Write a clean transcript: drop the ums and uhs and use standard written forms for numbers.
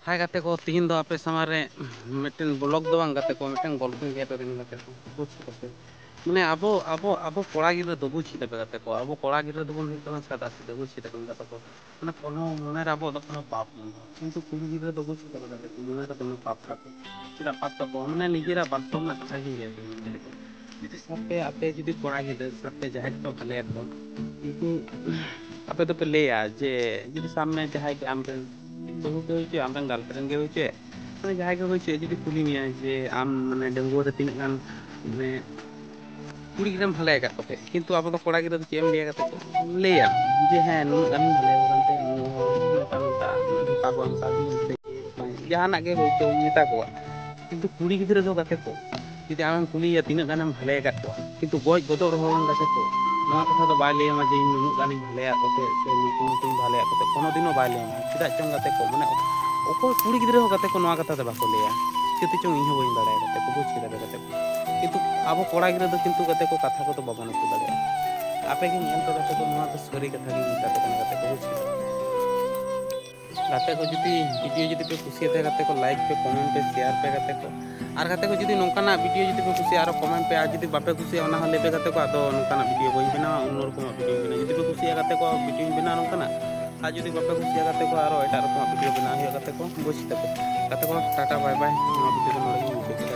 हाय गाते को तीन दो आपे समारे मिटन ब्लॉग दो बांग गाते को मिटन गल्प गे तो दिन गाते को बुझ कते माने अबो अबो अबो कोड़ा गिरे दो बुझ कते गाते को अबो कोड़ा गिरे दो बन हुई सादा सीधे बुझ कते गाते को माने कोनो मने अबो दो कोनो पाप किंतु कुड़ी गिरे दो बुझ कते गाते को मने तो कोनो पाप था चिदा पाप तो माने निजेरा बात में कथा ही है যদি সাপে আপে যদি কোড়া गिरे সাপে जाहे तो भले को किंतु आपे तो पे लेया जे যদি सामने जाहे के आम बहु के होइचे आमरन गार्लफ्रेंड के होइचे माने जाहे के होइचे যদি कुली मिया जे आम माने डंगुआ रे तीन गान माने कुड़ी गिरम भले का तोके किंतु अब तो कोड़ा गिरे चेम लिया का तो लेया जे है नु गान भले बनते नोका नोका धोका को अंका से जहाना के होइचे मिता को किंतु कुड़ी गिरे दो गाते को যদি আমি কুলিয়া তিন গানে ভালে কাটতো কিন্তু গজ গদর হন গাছে তো নয়া কথা তো বাইলে মা যে নুনু গানি ভালে আকতে সে নুতু নুতু ভালে আকতে কোনো দিনও বাইলে মা চিদা চং গাতে को মানে অকল কুড়ি গিদ্রে হো গাতে को নয়া কথা তো বাকো লেয়া চিতে চং ইহ বইন দাঁড়ায় গাতে को বুঝি দাঁড়ায় গাতে को কিন্তু আবো কোড়া গিদ্রে তো কিন্তু গাতে को কথা को तो বাবন को দাঁড়ায় আপে কি নিয়ম তো গাতে को নয়া তো সরি কথা কি গাতে को गाते को बुझी गाते को जुदी वीडियो जुदी पे खुशी थे गाते को लाइक पे कमेंट पे शेयर पे गाते को और गाते को जुदी नोकाना वीडियो जुदी पे खुशी और कमेंट पे आज जुदी बापे खुशी ओना हले पे गाते को आदो नोकाना वीडियो बई बिना उन रकम वीडियो बिना जुदी पे खुशी गाते को वीडियो बिना नोकाना आज जुदी बापे खुशी गाते को और एटा रकम वीडियो बिना हो गाते को बुझ गाते को टाटा बाय बाय वीडियो को नोड़े